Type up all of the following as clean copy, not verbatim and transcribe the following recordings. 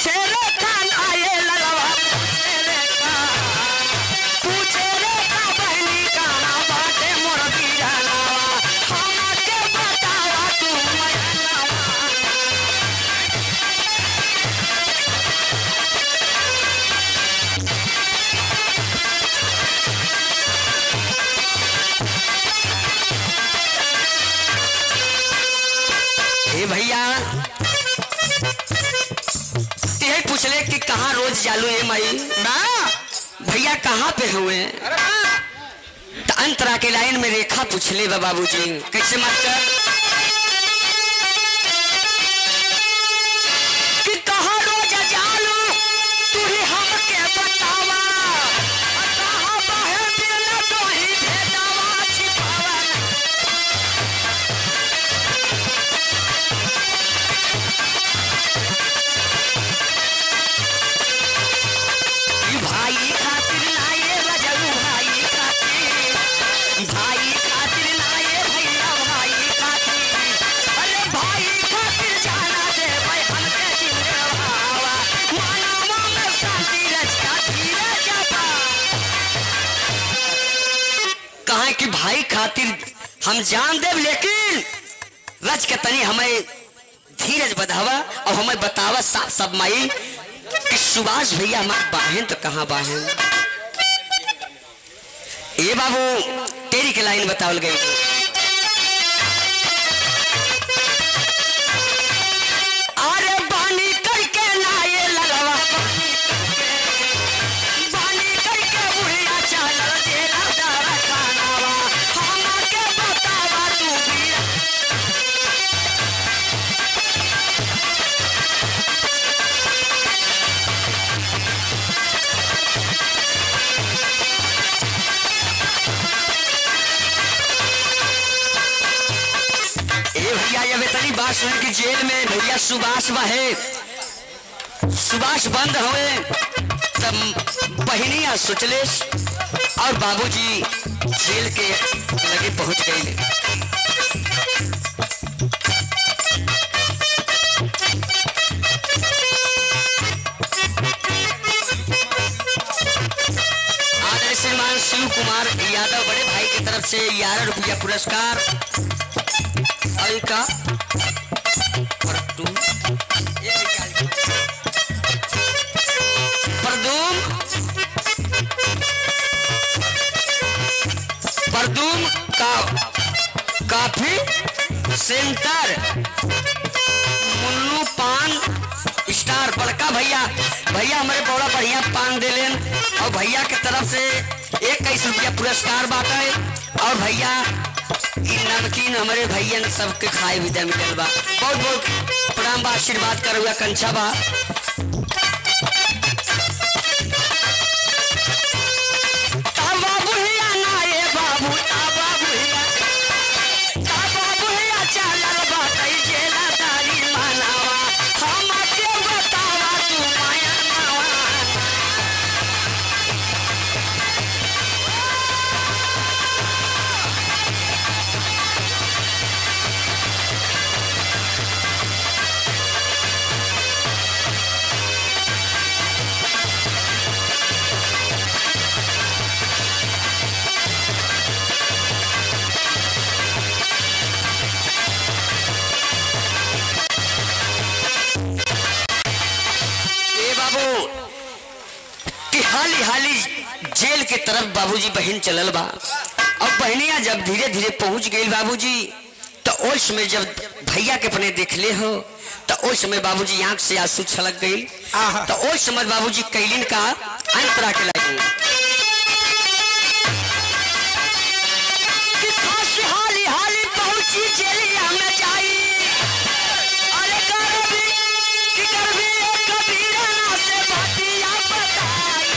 पूछे रे कान आए ललवा पूछे रे का बहनी काना बाटे मोर बीरानावा हमके बतावा तू मैनावा। ए भैया ते पूछले कि कहाँ रोज जालू है माई ना भैया कहाँ पे हुए तो अंतरा के लाइन में रेखा पूछले बाबूजी कैसे मास्टर कि कहाँ रोज जालू तू ही हमके बतावा कहाँ बाहर मिलना तो ही भेजावा छिपावा। भाई खातिर नाये रजऊ भाई खातिर नाये भैया भाई खातिर अरे भाई खातिर जाना दे भाई हमके जिंदे भावा मानवा में शांति रचना धीरे जाता। कहा कि भाई खातिर हम जान देव लेकिन रच के तनी हमें धीरज बधावा और हमें बतावा साफ सब माई कि सुभाष भैया हमारे बाहन तो कहाँ बाहन ये बाबू तेरी के लाइन बतावल गई अरे बानी करके नाये ललवा बानी करके बुढ़िया चलल जेला दारा खानावा हमके बतावा तू भी। भैया ये बेतनी बात सुन कि जेल में भैया सुभाष बहे सुभाष बंद हुए तब बहनिया सोचलेश और बाबूजी जेल के लगे पहुंच गए। आदरणीय श्रीमान शिव कुमार यादव बड़े भाई की तरफ से 11 रुपया पुरस्कार का परदूम का काफी सेंटर मुन्नू पान स्टार बड़का भैया हमारे बड़ा बढ़िया पान दे लेन और भैया के तरफ से 21 रुपया पुरस्कार बांटे और भैया नमकीन हमारे भैया ने सबके खाए विदा मिलल बा बहुत बहुत प्रणाम बा आशीर्वाद कर हुआ कंछा बा। हाली हाली जेल के तरफ बाबूजी बहन चलल बा और बहनिया जब धीरे धीरे पहुंच गई बाबूजी तो उस समय जब भैया के अपने देखले हो तो उस समय बाबूजी आंख से आंसू छलक गई तो उस समय बाबूजी कैलिन का अंतरा के लगे हाली हाली पहुंची जेलिया में जाई अरे करबी की करबी कबीरा ना से बातिया बताई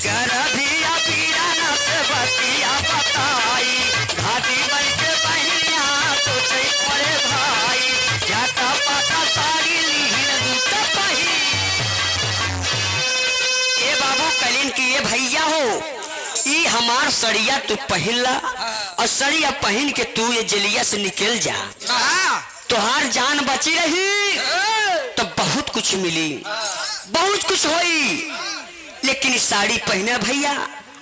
करबी कबीरा ना से बातिया बताई घाटी बन के बहनिया तो हमार सड़िया तू पहन ला और सड़िया पहन के तू ये जलिया से निकल जा, तुहार जान बची रही तो बहुत कुछ मिली, बहुत कुछ होई। लेकिन साड़ी पहने भैया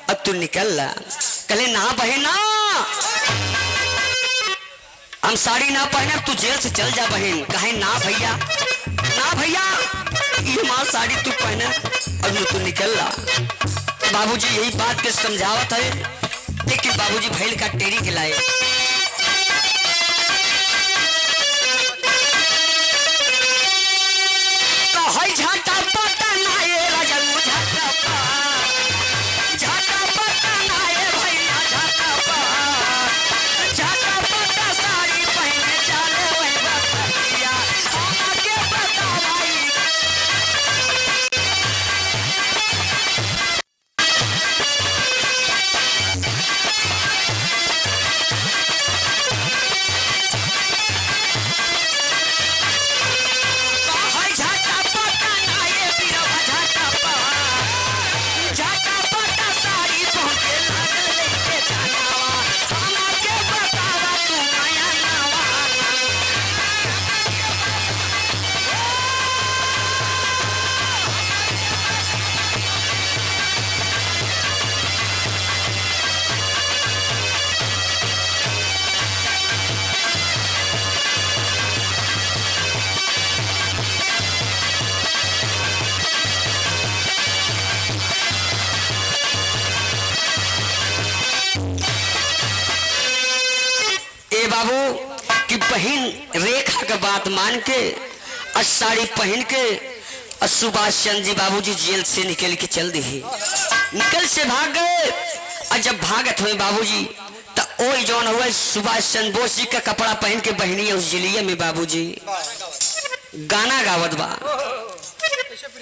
अब तू निकल ला। कहले ना बहना, हम साड़ी ना पहने, तू जेल से चल जा बहन। कहे ना भैया, ना भैया, ये माँ साड़ी तू पहने अब तू निकल ला। बाबूजी यही बात के समझावत है, लेकिन बाबूजी भैल का टेरी के लाए। बाबू कि बहन रेखा का बात मान के और साड़ी पहन के और सुभाष चंद्र जी बाबूजी जेल से निकल के चल दी, निकल से भाग गए। और जब भागत हुए बाबूजी तो ओई जौन हुआ सुभाष चंद्र बोस जी का कपड़ा पहन के बहनी उस जेलिया में बाबूजी गाना गावत बा।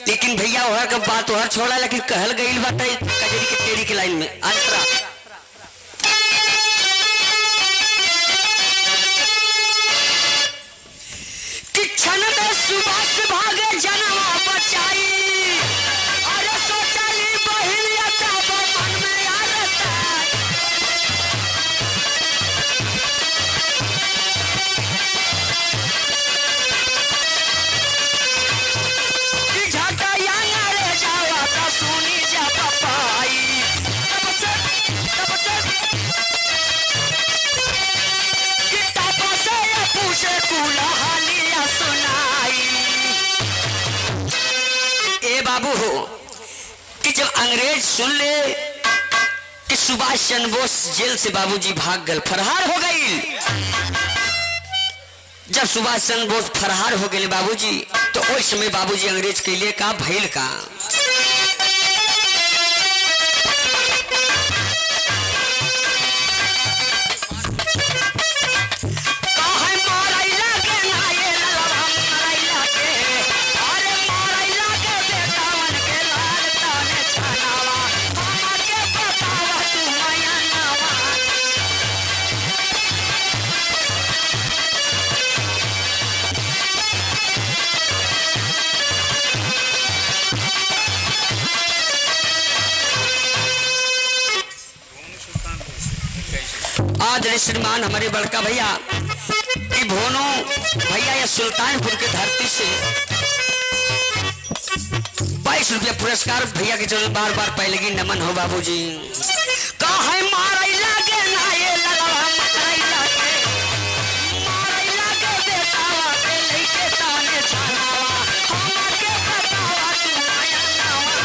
लेकिन भैया वह का बात वह छोड़ा, लेकिन कहल गई बात कजरी के टेरी के लाइन में अंतरा सुभाष भागे जनवा बचाई, अरे सोचली बहिलिया तब मन में आरता कि झटया रे जावा तो सुनी जा पाई। तब से कि तब से पूछे कुला हालिया सुनाई। ए बाबू हो कि जब अंग्रेज सुन ले कि सुभाष चंद्र बोस जेल से बाबूजी भाग गए, फरार हो गई। जब सुभाष चंद्र बोस फरार हो गए बाबूजी तो उस समय बाबूजी अंग्रेज के लिए का भैल का आज श्रीमान हमारे बड़का भैया कि भोनो भैया या सुल्तानपुर के धरती से 22 रुपया पुरस्कार भैया के चलो बार बार पहले की नमन हो बाबूजी। काहे मारई लागे ना ये ललवा मारई लागे बेटावा के लेके ताने छानावा हमके बतावा तू नया नावा।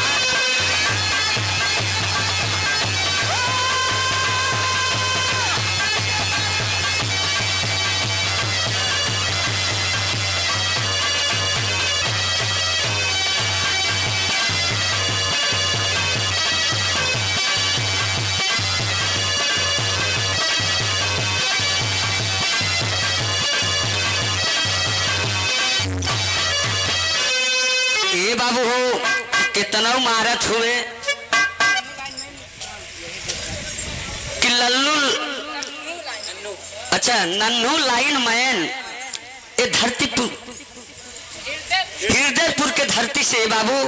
ए बाबू हो कितना मारत हुए कि लल्लू अच्छा नन्नू लाइन मैन ये धरती हृदयपुर के धरती से बाबू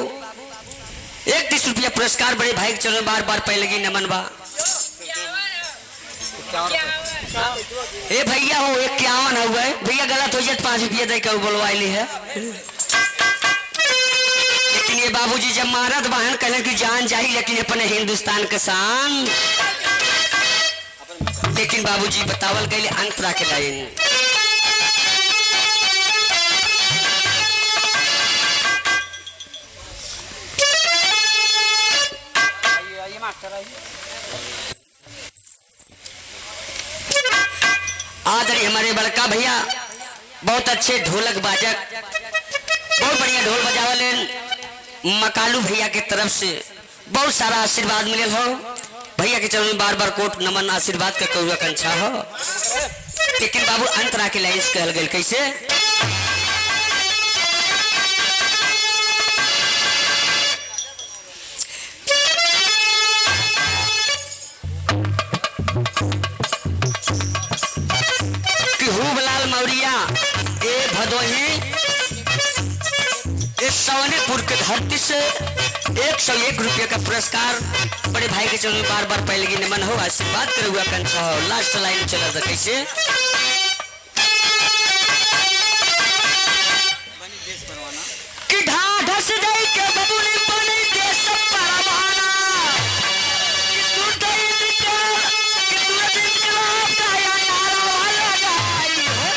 31 रुपया पुरस्कार बड़े भाई के चलो बार बार पहले की नमन बा। ए भैया हो 51 हुआ भैया, गलत हो जाए 5 रुपया दे के बोलवाइली है। लेकिन ये बाबूजी जब मारत बहन कहले कि जान जाई, लेकिन अपने हिंदुस्तान के शान। लेकिन बाबूजी बतावल गए अंतरा के लाइन आदरणीय हमारे बड़का भैया बहुत अच्छे ढोलक बाजक, बहुत बढ़िया ढोल बजावले। मकालू भैया के तरफ से बहुत सारा आशीर्वाद मिले हो। भैया के चरण में बार बार कोट नमन आशीर्वाद का कौआ कंछा हो। लेकिन बाबू अंतरा के लाइन कहल गए कैसे मौरिया ए भदोही सवनेपुर के धरती से 101 रुपये का पुरस्कार बड़े भाई के चरण में बार बार पहले की नमन हो, आशीर्वाद करे हुआ कंछा हो। लास्ट लाइन चला था कैसे कि ढाढस दई के बबुनी बनी देश परवाना कि तू दई के कि तू दिन जवाब का या नारा वाला गाई हो।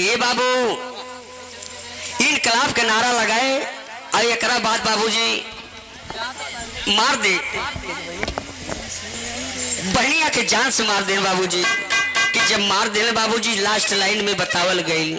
ए बाबू इनकलाब के नारा लगाए और एक बाद बाबूजी मार दे बहनिया के जान से मार दे बाबूजी। कि जब मार दे बाबूजी लास्ट लाइन में बतावल गई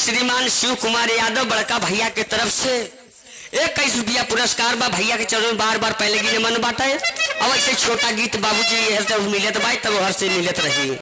श्रीमान शिव कुमार यादव बड़का भैया के तरफ से 21 रुपया पुरस्कार बा। भैया के चरण में बार बार पहले की मन बाटा है। अब ऐसे छोटा गीत बाबूजी मिलत बा तब हर से मिलत रही।